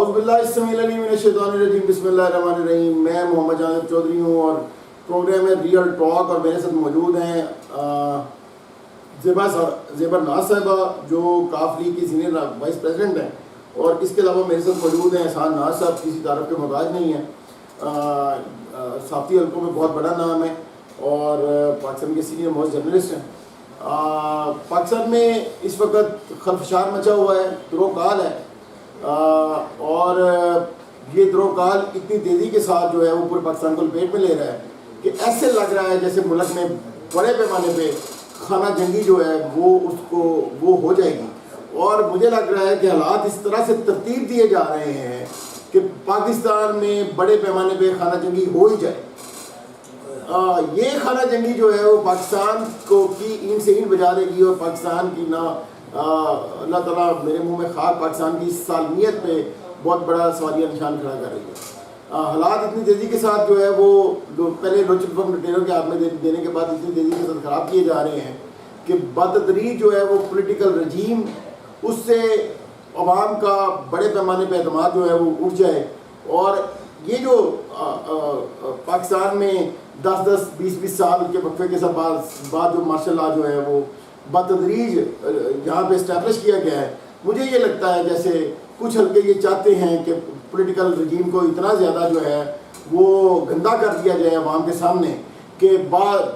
اعوذ باللہ السمیع العلیم من الشیطان الرجیم بسم اللہ الرحمن الرحیم. میں محمد جانب چودھری ہوں اور پروگرام ہے ریئل ٹاک, اور میرے ساتھ موجود ہیں زیبا ناز صاحبہ جو کاف لیگ کی سینئر وائس پریزیڈنٹ ہیں, اور اس کے علاوہ میرے ساتھ موجود ہیں احسان ناز صاحب, کسی تعارف کے محتاج نہیں ہیں, صحافتی حلقوں میں بہت بڑا نام ہے اور پاکستان کے سینئر موسٹ جرنلسٹ ہیں. پاکستان میں اس وقت خلفشار مچا ہوا ہے, دروکال ہے, اور یہ دروکال اتنی تیزی کے ساتھ جو ہے وہ پورے پاکستان کو لپیٹ میں لے رہا ہے کہ ایسے لگ رہا ہے جیسے ملک میں بڑے پیمانے پہ خانہ جنگی جو ہے وہ ہو جائے گی. اور مجھے لگ رہا ہے کہ حالات اس طرح سے ترتیب دیے جا رہے ہیں کہ پاکستان میں بڑے پیمانے پہ خانہ جنگی ہو ہی جائے. یہ خانہ جنگی جو ہے وہ پاکستان کو کی اینٹ سے اینٹ بجا دے گی, اور پاکستان کی نہ اللہ تعالیٰ میرے منہ میں خاک پاکستان کی سالمیت پہ بہت بڑا سوالیہ نشان کھڑا کر رہی ہے. حالات اتنی تیزی کے ساتھ جو ہے وہ پہلے لوچک ریٹیلر کے ہاتھ میں دینے کے بعد اتنی تیزی کے ساتھ خراب کیے جا رہے ہیں کہ بتدریج جو ہے وہ پولیٹیکل رجیم اس سے عوام کا بڑے پیمانے پہ اعتماد جو ہے وہ اٹھ جائے. اور یہ جو پاکستان میں 10-20 سال کے وقفے کے بعد جو مارشل لا جو ہے وہ بتدریج یہاں پہ اسٹیبلش کیا گیا ہے, مجھے یہ لگتا ہے جیسے کچھ حلقے یہ چاہتے ہیں کہ پولیٹیکل رجیم کو اتنا زیادہ جو ہے وہ گندا کر دیا جائے عوام کے سامنے کہ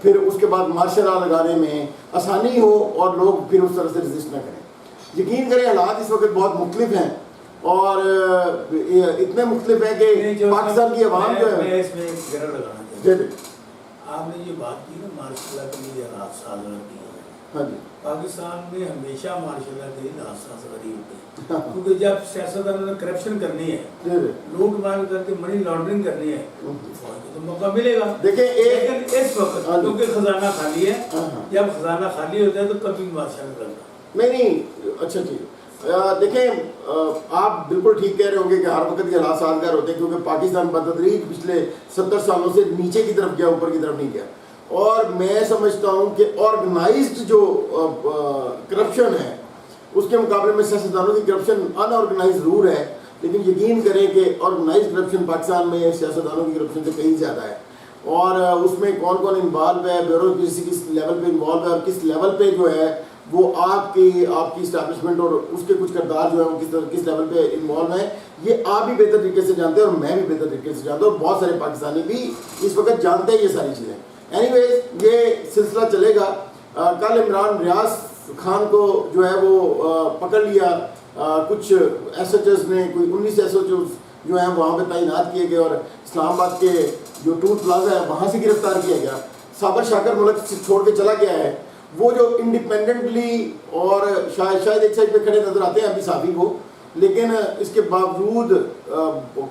پھر اس کے بعد مارشل لا لگانے میں آسانی ہو اور لوگ پھر اس طرح سے رزسٹ نہ کریں. یقین کریں حالات اس وقت بہت مختلف ہیں, اور اتنے مختلف ہیں کہ پاکستان کی عوام جو ہے آپ نے یہ بات کی نا مارشل لا کے لیے حالات ساز رکھتی ہیں. ہاں جی, پاکستان میں ہمیشہ مارشل لا کے لیے حالات ساز رکھی ہوتے ہیں, کیونکہ جب سیاستدانوں نے کرپشن کرنی ہے, لوٹ مار کر کے منی لانڈرنگ کرنی ہے, تو موقع ملے گا. دیکھیں لیکن اس وقت کیونکہ خزانہ خالی ہے, جب خزانہ خالی ہوتا ہے تو کبھی مارشل لا کرتا نہیں. اچھا ٹھیک, دیکھیں آپ بالکل ٹھیک کہہ رہے ہوں گے کہ ہر وقت کے حالات سازگار ہوتے ہیں, کیونکہ پاکستان بتدریج پچھلے 70 سالوں سے نیچے کی طرف گیا, اوپر کی طرف نہیں گیا. اور میں سمجھتا ہوں کہ آرگنائزڈ جو کرپشن ہے اس کے مقابلے میں سیاستدانوں کی کرپشن ان آرگنائز ضرور ہے, لیکن یقین کریں کہ آرگنائزڈ کرپشن پاکستان میں سیاستدانوں کی کرپشن سے کہیں زیادہ ہے. اور اس میں کون کون انوالو ہے, بیوروکریسی کس لیول پہ انوالو ہے, اور کس لیول پہ جو ہے وہ آپ کی اسٹیبلشمنٹ اور اس کے کچھ کردار جو ہے وہ کس لیول پہ انوالو ہیں, یہ آپ بھی بہتر طریقے سے جانتے ہیں اور میں بھی بہتر طریقے سے جانتا ہوں, اور بہت سارے پاکستانی بھی اس وقت جانتے ہیں یہ ساری چیزیں. اینی ویز یہ سلسلہ چلے گا. کل عمران ریاض خان کو جو ہے وہ پکڑ لیا, کچھ ایس ایچ ایس نے, کوئی 19 ایس ایچ ایس جو ہیں وہاں پہ تعینات کیے گئے, اور اسلام آباد کے جو ٹور پلازا ہے وہاں سے گرفتار کیا گیا. صابر شاکر ملک سے چھوڑ کے چلا گیا ہے, وہ جو انڈیپینڈنٹلی اور شاید ایک سائڈ پہ کھڑے نظر آتے ہیں ابھی صحافی کو, لیکن اس کے باوجود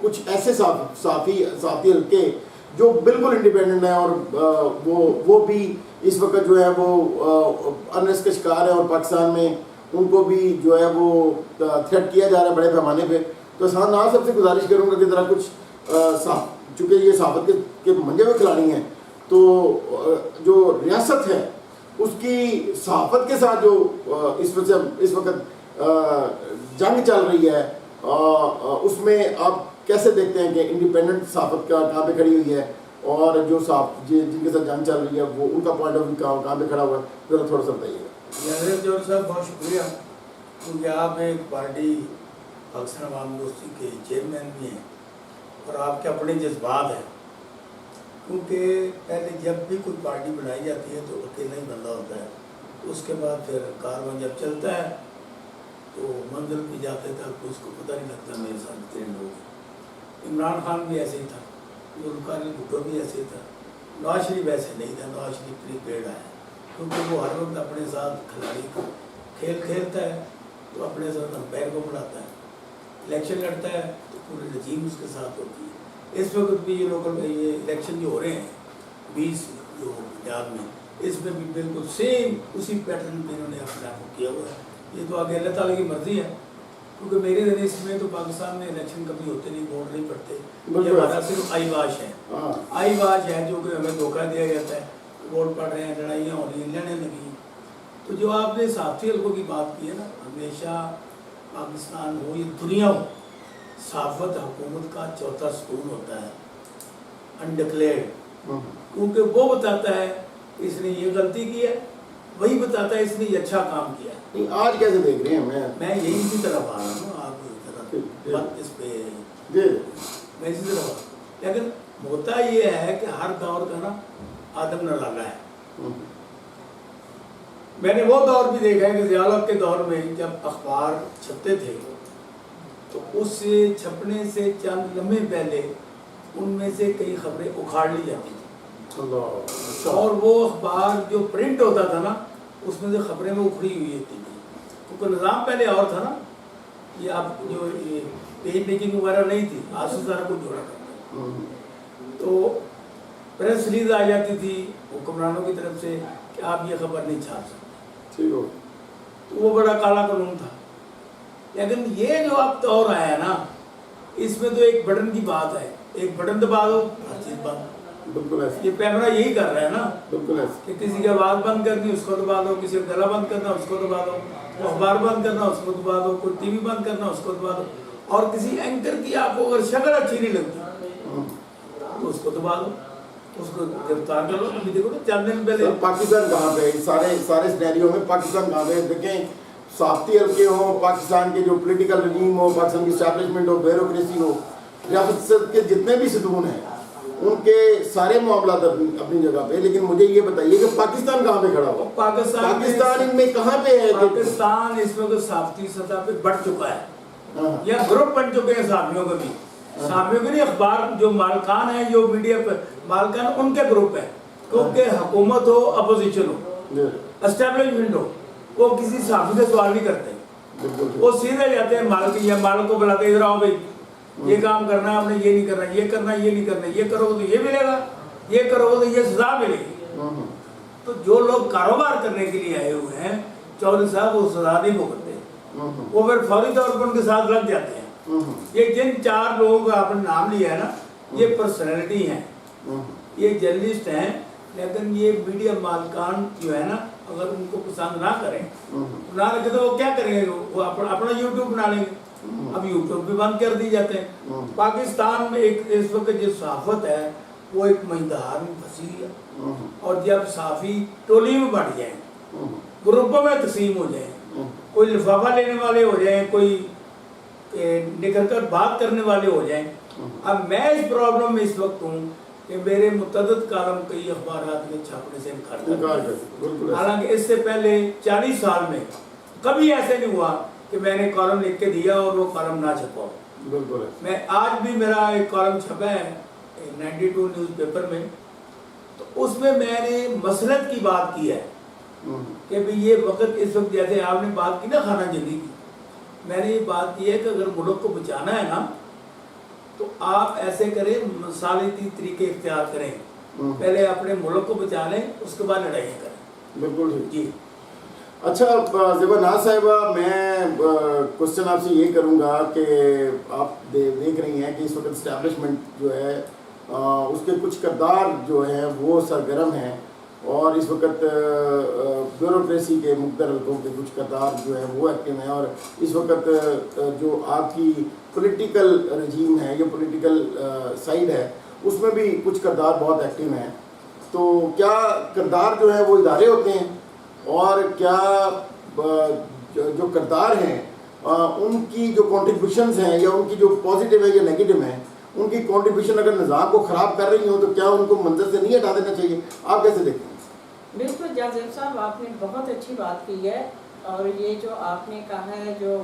کچھ ایسے صحافی حلقے جو بالکل انڈیپینڈنٹ ہیں اور وہ بھی اس وقت جو ہے وہ انریسٹ کا شکار ہے, اور پاکستان میں ان کو بھی جو ہے وہ تھریٹ کیا جا رہا ہے بڑے پیمانے پہ. تو احسان ناز صاحب سے گزارش کروں گا کہ ذرا کچھ چونکہ یہ صحافت کے منجے ہوئے کھلاڑی ہیں, تو جو ریاست ہے اس کی صحافت کے ساتھ جو اس وقت جنگ چل رہی ہے, اس میں آپ کیسے دیکھتے ہیں کہ انڈیپینڈنٹ صحافت کا کہاں پہ کھڑی ہوئی ہے, اور جو جن کے ساتھ جنگ چل رہی ہے وہ ان کا پوائنٹ آف ویو کہاں پہ کھڑا ہوا ہے, ذرا تھوڑا سا بتائیے گا. حضرت جوہر صاحب بہت شکریہ, کیونکہ آپ ایک پارٹی پاکستان عوام دوستی کے چیئرمین بھی ہیں, اور آپ کے اپنے جذبات ہیں. کیونکہ پہلے جب بھی کوئی پارٹی بنائی جاتی ہے تو اکیلا ہی بندہ ہوتا ہے, اس کے بعد پھر کارواں جب چلتا ہے تو منزل پہ جاتے تک اس کو پتہ نہیں لگتا میرے ساتھ کتنے لوگ. عمران خان بھی ایسے ہی تھا, ذوالفقار بھٹو بھی ایسے ہی تھا, نواز شریف ایسے نہیں تھا. نواز شریف پری پیڈ آیا کیونکہ وہ ہر وقت اپنے ساتھ کھلاڑی کو کھیل کھیلتا ہے تو اپنے ساتھ امپائر کو بلاتا ہے, الیکشن لڑتا ہے تو پوری رجیم اس کے ساتھ ہوتی ہے. اس وقت بھی یہ لوکل یہ الیکشن جو ہو رہے ہیں 20 جو پنجاب میں, اس میں بھی بالکل سیم اسی پیٹرن میں انہوں نے اپنے آپ کو کیا ہوا ہے. یہ تو آگے اللہ تعالیٰ کی مرضی ہے, کیونکہ میرے دنیا اس میں تو پاکستان میں الیکشن کبھی ہوتے نہیں, ووٹ نہیں پڑتے, یہ ہمارا صرف آئی واش ہے. آئی واش ہے جو کہ ہمیں دھوکہ دیا جاتا ہے, ووٹ پڑ رہے ہیں, لڑائیاں ہو رہی ہیں, لڑنے لگی ہیں. تو جو آپ نے صحافتی حلقوں کی بات کی ہے نا, ہمیشہ پاکستان ہو یا دنیا ہو, सहाफत हुकूमत का चौथा सुकून होता है, अनडिक्लेयर्ड। हम्म, क्योंकि वो बताता है इसने ये गलती की है, वही बताता है इसने ये अच्छा काम किया। नहीं आज कैसे देख रहे हैं? मैं यही इसी तरफ आ रहा हूँ, आप जरा मत इस पे, जी मैं इसी तरफ आ रहा हूँ। लेकिन होता ये है कि हर दौर का ना आदम नराला है। हम्म, मैंने वो दौर भी देखा है कि ज़िया के दौर में जब अखबार छपते थे तो उससे छपने से चंद लम्हे पहले उनमें से कई खबरें उखाड़ ली जाती थी, अल्लाह। और वो अखबार जो प्रिंट होता था ना उसमें से खबरें वो उखड़ी हुई होती थी, क्योंकि निज़ाम पहले और था ना, ये अब जो ये पेज मेकिंग वगैरह नहीं थी, आज से सारा कुछ जोड़ा करता। हम्म, तो प्रेस रिलीज आ जाती थी हुक्मरानों की तरफ से कि आप ये खबर नहीं छाप सकते, ठीक हो। तो वो बड़ा काला कानून था। लेकिन ये जो अब दौर आया है ना, इसमें तो एक बटन की बात है, एक बटन दबा दो हर चीज बंद। बिल्कुल ऐसे, ये कैमरा यही कर रहा है ना बिल्कुल ऐसे। कि किसी की आवाज़ बंद करनी उसको दबा दो, किसी का गला बंद करना उसको दबा दो, अखबार बंद करना उसको दबा दो, कोई टीवी बंद करना उसको दबा दो, और किसी एंकर की आपको अगर शक्ल अच्छी नहीं लगती तो उसको दबा दो, उसको गिरफ्तार करो। अभी देखो ना चंद दिन पहले सर पाकिस्तान कहाँ पे है? सारे सारे सिनेरियो में पाकिस्तान कहाँ पे है? देखें, साफ्ती अरब के हो, पाकिस्तान के जो पॉलिटिकल रजीम हो, पाकिस्तान की एस्टैब्लिशमेंट हो, ब्यूरोक्रेसी हो, रियासत के जितने भी सतून हैं उनके सारे मामला अपनी जगह पे। लेकिन मुझे ये बताइए कि पाकिस्तान कहाँ पे खड़ा हुआ? पाकिस्तान इनमें कहाँ पे है? पाकिस्तान इसमें तो साफ्ती सतह पे बढ़ चुका है, हाँ, या ग्रुप बन चुके हैं साफियों के भी। साफियों के नहीं, अखबार जो मालकान है, जो मीडिया पे मालकान, उनके ग्रुप है, क्योंकि हुकूमत हो अपोजिशन हो एस्टेब्लिशमेंट हो, वो किसी साफी से सवाल नहीं करते, बिल्कुल। वो सीधे जाते हैं मालिक या मालिक को बुलाते, इधर आओ भाई ये काम करना है आपने, ये नहीं करना, ये करना, ये नहीं करना, ये करोगे तो ये मिलेगा, ये करोगे तो ये सजा मिलेगी। तो जो लोग कारोबार करने के लिए आए हुए हैं, चौधरी साहब वो सजा नहीं भुगतते, वो फिर फौरी तौर पर उनके साथ लग जाते हैं। ये जिन 4 लोगों का आपने नाम लिया है ना, ये पर्सनैलिटी हैं, ये जर्नलिस्ट हैं, लेकिन ये मीडिया मालकान जो है ना, अगर उनको पसंद ना करें ना लगे तो वो क्या करेंगे? वो अपना यूट्यूब बना लेंगे। अब यूट्यूब भी बंद कर दी जाते हैं। पाकिस्तान में एक इस वक्त जो सहाफत है वो एक मझधार में फंसी है, और जब साफी टोली में बढ़ जाए, ग्रुपों में तकसीम हो जाए, कोई लिफाफा लेने वाले हो जाए, कोई निकल कर बात करने वाले हो जाएं। अब मैं इस प्रॉब्लम में इस वक्त हूँ कि मेरे मुतअद्दिद कॉलम कई अखबारात में छापने से इनकार कर, हालांकि इससे पहले 40 साल में कभी ऐसे नहीं हुआ कि मैंने कॉलम लिख के दिया और वो कॉलम ना छपा। बिल्कुल। मैं आज भी मेरा एक कॉलम छपा है 92 न्यूज़पेपर में, तो उसमें मैंने मसलत की बात की है कि भाई ये वक्त इस वक्त, जैसे आपने बात की ना खाना जंगी की, मैंने ये बात की है कि अगर मुल्क को बचाना है ना तो आप ऐसे करें, मसालती तरीके इख्तियार करें, पहले अपने मुल्क को बचा लें, उसके बाद लड़ाइयाँ करें। बिल्कुल जी। अच्छा ज़ेबा नाज साहिबा, मैं क्वेश्चन आपसे ये करूँगा कि आप देख रही हैं कि इस वक्त इस्टेब्लिशमेंट जो है उसके कुछ किरदार जो हैं वो सरगर्म हैं, और इस वक्त ब्यूरोक्रेसी के मुख्तलिफ हल्कों के कुछ किरदार जो हैं वो एक्टिव हैं, और इस वक्त जो आपकी पॉलिटिकल रजीम है या पॉलिटिकल साइड है उसमें भी कुछ किरदार बहुत एक्टिव हैं। तो क्या किरदार जो है वो इदारे होते हैं, और क्या जो किरदार हैं उनकी जो कॉन्ट्रीब्यूशंस हैं या उनकी जो पॉजिटिव है या नेगेटिव हैं, उनकी कॉन्ट्रीब्यूशन अगर निज़ाम को ख़राब कर रही हो तो क्या उनको मंजर से नहीं हटा देना चाहिए? आप कैसे देखते हैं? बिल्कुल जाज़िम साहब, आपने बहुत अच्छी बात की है, और ये जो आपने कहा है जो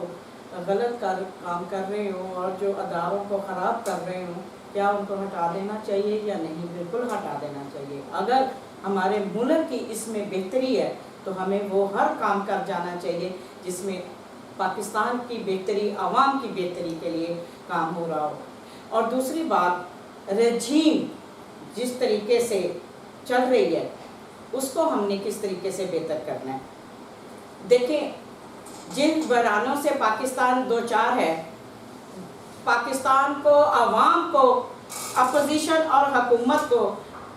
गलत काम कर रहे हो और जो अदारों को ख़राब कर रहे हो, क्या उनको हटा देना चाहिए या नहीं? बिल्कुल हटा देना चाहिए। अगर हमारे मुल्क की इसमें बेहतरी है तो हमें वो हर काम कर जाना चाहिए जिसमें पाकिस्तान की बेहतरी, आवाम की बेहतरी के लिए काम हो रहा हो। और दूसरी बात, रजीम जिस तरीके से चल रही है उसको हमने किस तरीके से बेहतर करना है। देखें, जिन बहरानों से पाकिस्तान दो चार है, पाकिस्तान को, आवाम को, अपोजिशन और हुकूमत को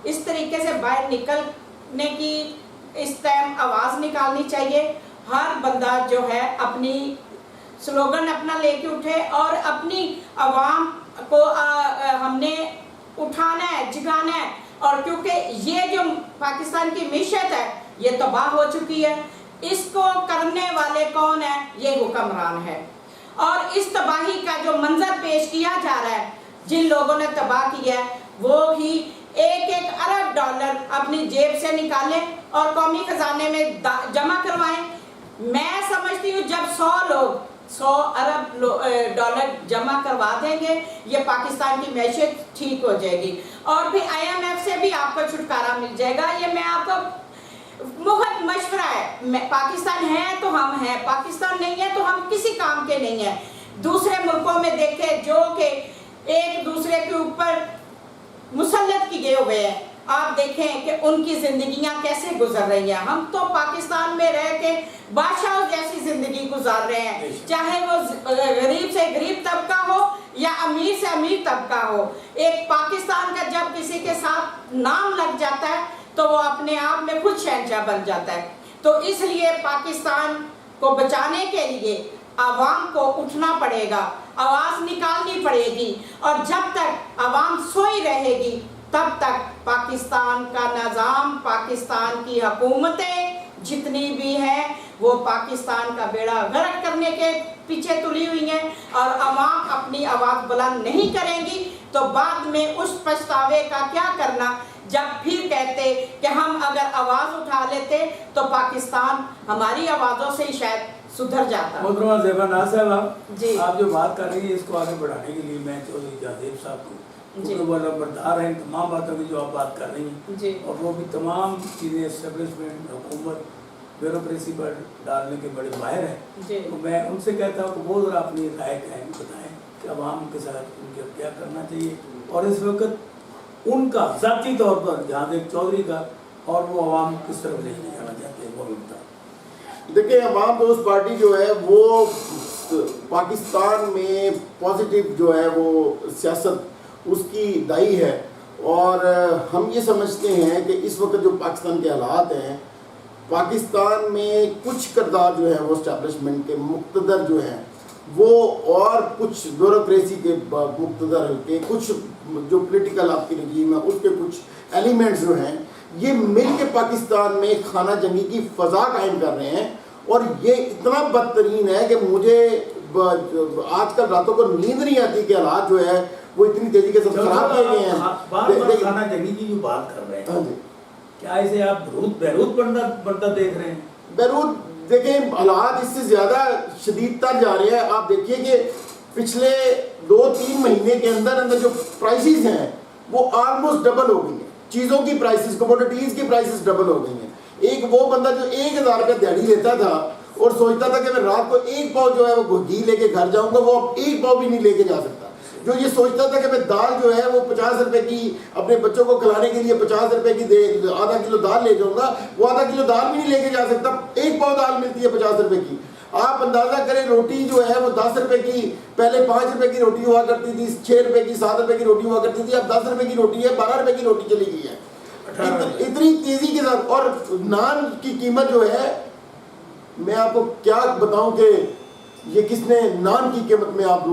इस तरीके से बाहर निकलने की इस टाइम आवाज़ निकालनी चाहिए। हर बंदा जो है अपनी स्लोगन अपना लेके उठे और अपनी आवाम को हमने उठाना है, जगाना है। और क्योंकि ये जो पाकिस्तान की मीशत है ये तबाह हो चुकी है, इसको करने वाले कौन है? ये हुक्मरान है। और इस तबाही का जो मंजर पेश किया जा रहा है, जिन लोगों ने तबाह किया है वो ही 1-1 अरब डॉलर अपनी जेब से निकालें और कौमी खजाने में जमा करवाएं। मैं समझती हूँ जब 100 लोग 100 अरब डॉलर जमा करवा देंगे ये पाकिस्तान की मैशत ठीक हो जाएगी और फिर IMF से भी आपको छुटकारा मिल जाएगा। ये मैं आपको बहुत मशवरा है। पाकिस्तान है तो हम हैं, पाकिस्तान नहीं है तो हम किसी काम के नहीं हैं। दूसरे मुल्कों में देखे जो कि एक दूसरे के ऊपर मुसल्लत किए हुए हैं, आप देखें कि उनकी जिंदगियां कैसे गुजर रही हैं। हम तो पाकिस्तान में रह के बादशाहों जैसी जिंदगी गुजार रहे हैं, चाहे वो गरीब से गरीब तबका हो या अमीर से अमीर तबका हो। एक पाकिस्तान का जब किसी के साथ नाम लग जाता है तो वो अपने आप में खुद शहंशाह बन जाता है। तो इसलिए पाकिस्तान को बचाने के लिए आवाम को उठना पड़ेगा, आवाज़ निकालनी पड़ेगी और जब तक आवाम सोई रहेगी तब तक पाकिस्तान का निज़ाम, पाकिस्तान की हुकूमतें जितनी भी हैं वो पाकिस्तान का बेड़ा गर्क करने के पीछे तुली हुई हैं और आवाम अपनी आवाज़ बुलंद नहीं करेंगी तो बाद में उस पछतावे का क्या करना जब फिर कहते कि हम अगर आवाज़ उठा लेते तो पाकिस्तान हमारी आवाज़ों से ही शायद सुधर जाता। मोहतरमा ज़ेबा नाज़ साहब, जी आप जो बात कर रही है इसको आगे बढ़ाने के लिए मैं चौधरी जाजेब साहब को वो नंबरदार हैं तमाम बातों की जो आप बात कर रही हैं जी और वो भी तमाम चीज़ें इस्टेब्लिशमेंट हुकूमत ब्यूरोक्रेसी पर डालने के बड़े माहिर हैं। जी तो मैं उनसे कहता हूँ कि वो ज़रा अपनी राय कहें, बताएं कि आवाम के साथ उनके क्या करना चाहिए और इस वक्त उनका ज़ाती तौर पर जावेद चौधरी का और वो आवाम किस तरफ लेके जाना चाहते हैं वो भी बताएं। देखिए, अवाम दोस्त पार्टी जो है वो पाकिस्तान में पॉजिटिव जो है वो सियासत उसकी दाई है और हम ये समझते हैं कि इस वक्त जो पाकिस्तान के हालात हैं, पाकिस्तान में कुछ किरदार जो है वो इस्टेब्लिशमेंट के मुक्तदर जो हैं वो और कुछ ब्यूरोक्रेसी के मुक्तदर के कुछ जो पॉलिटिकल आपकी रजीम है उसके कुछ एलिमेंट्स जो हैं ये मिल के पाकिस्तान में खाना जंगी की फ़ज़ा कायम कर रहे हैं और ये इतना बदतरीन है कि मुझे आजकल रातों को नींद नहीं आती कि हालात जो है वो इतनी तेजी के साथ खराब किए गए हैं। खाना जंगी की जो बात कर रहे हाँ हैं जी, क्या इसे आप बैरूत बनता देख रहे हैं? बैरूत देखें, हालात इससे ज़्यादा शदीद तर जा रहे हैं। आप देखिए कि पिछले 2-3 महीने के अंदर अंदर जो प्राइसेस हैं वो ऑलमोस्ट डबल हो गई हैं। चीज़ों की प्राइसेस, कमोडिटीज़ की प्राइसेस डबल हो गई हैं। एक वो बंदा जो 1000 रुपये दिहाड़ी लेता था और सोचता था कि मैं रात को 1 पाव जो है वो घी लेके घर जाऊंगा, वो अब 1 पाव भी नहीं लेके जा सकता। जो ये सोचता था कि मैं दाल जो है वो 50 रुपए की अपने बच्चों को खिलाने के लिए 50 रुपए की आधा किलो दाल ले जाऊंगा, वो आधा किलो दाल भी नहीं लेके जा सकता। 1 पाव दाल मिलती है 50 रुपए की। आप अंदाजा करें, रोटी जो है वो 10 रुपए की, पहले 5 रुपए की रोटी हुआ करती थी, 6 रुपए की, 7 रुपए की रोटी हुआ करती थी, अब 10 रुपए की रोटी है, 12 रुपए की रोटी चली गई है इतनी तेजी के साथ। और नान की कीमत जो है, मैं आपको क्या बताऊं कि ये किसने नान की कीमत में आप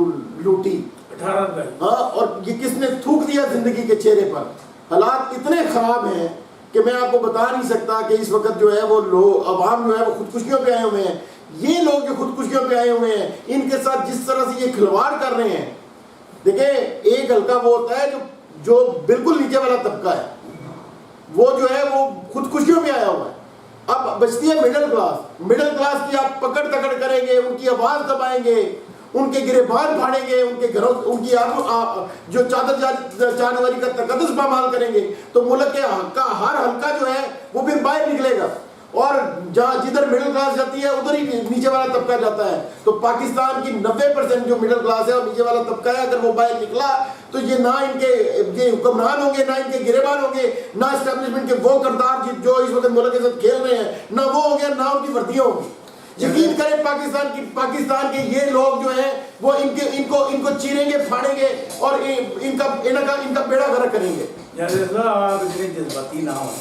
लूटी 18 रुपए। हाँ, और ये किसने थूक दिया जिंदगी के चेहरे पर। हालात इतने खराब हैं कि मैं आपको बता नहीं सकता कि इस वक्त जो है वो लोग अवाम जो है वो खुदकुशियों पे आए हुए हैं। ये लोग जो खुदकुशियों पे आए हुए हैं इनके साथ जिस तरह से ये खिलवाड़ कर रहे हैं, देखिए एक हल्का वो होता है जो बिल्कुल नीचे वाला तबका है, वो जो है वो खुदकुशियों पे आया हुआ है। अब बचती है मिडिल क्लास की आप पकड़ तकड़ करेंगे, उनकी आवाज़ दबाएंगे, उनके गिरेबान फाड़ेंगे, उनके घरों उनकी जो चादर जानवरी का तकद्दुस पामाल करेंगे तो मुल्क का हर हल्का जो है वो फिर बाहर निकलेगा और जहाँ जिधर मिडिल क्लास जाती है उधर ही नीचे वाला तबका जाता है। तो पाकिस्तान की 90% जो मिडिल क्लास है और नीचे वाला तबका है, अगर वो बाहर निकला तो ये ना इनके हुक्मरान होंगे, ना इनके गिरेबान होंगे, ना एस्टेब्लिशमेंट के वो किरदार जो इस वक्त मुल्क के साथ खेल रहे हैं, ना वो होंगे, ना उनकी वर्दियाँ होंगी। यकीन करें पाकिस्तान के ये लोग जो हैं वो इनको चीरेंगे, फाड़ेंगे और इनका बेड़ा गर्क करेंगे। आप इतने जज्बाती ना हो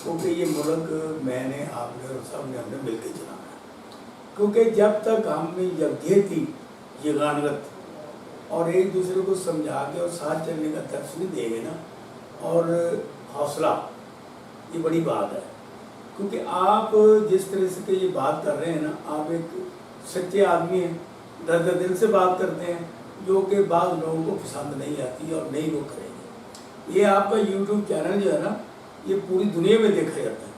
क्योंकि ये मुल्क मैंने आपने और सब ने हमने मिल के चलाना है। क्योंकि जब तक हम में यकजहती यगानत और एक दूसरे को समझा के और साथ चलने का दर्श नहीं देंगे ना, और हौसला, ये बड़ी बात है। क्योंकि आप जिस तरह से ये बात कर रहे हैं ना, आप एक सच्चे आदमी हैं, दर्द दिल से बात करते हैं, जो कि बाद लोगों को पसंद नहीं आती और नहीं वो करेंगे। ये आपका यूट्यूब चैनल जो है ना, ये पूरी दुनिया में देखा जाता है,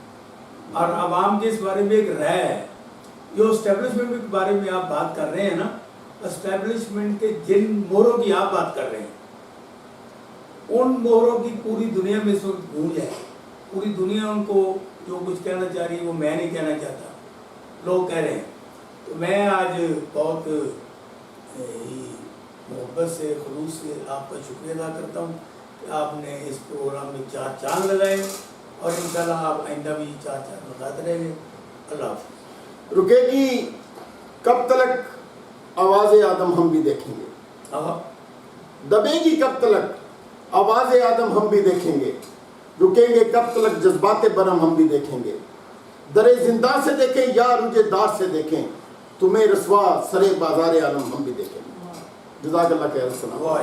और आवाम के इस बारे में एक राय है। जो इस्टेब्लिशमेंट के बारे में आप बात कर रहे हैं ना, इस्टेब्लिशमेंट के जिन मोहरों की आप बात कर रहे हैं, उन मोहरों की पूरी दुनिया में इस वक्त गूंज है। पूरी दुनिया उनको जो कुछ कहना चाह रही है वो मैं नहीं कहना चाहता, लोग कह रहे हैं। तो मैं आज बहुत मोहब्बत से, खुलूस से आपका शुक्रिया अदा करता हूँ कि आपने इस प्रोग्राम में 4 चांद लगाए, और इंशाल्लाह आप आइंदा भी 4 चांद लगाते रहेंगे। अल्लाह हाफ़िज़। रुकेगी कब तक आवाज़ आदम हम भी देखेंगे, दबेगी कब तक आवाज़ आदम हम भी देखेंगे, रुकेंगे कब तक जज्बात बरम हम भी देखेंगे, दरे जिंदा से देखें या रुझे दार से देखें, तुम्हें रसवा सरे बाजार आलम हम भी देखेंगे। जज़ाकल्लाह खैर। वाह।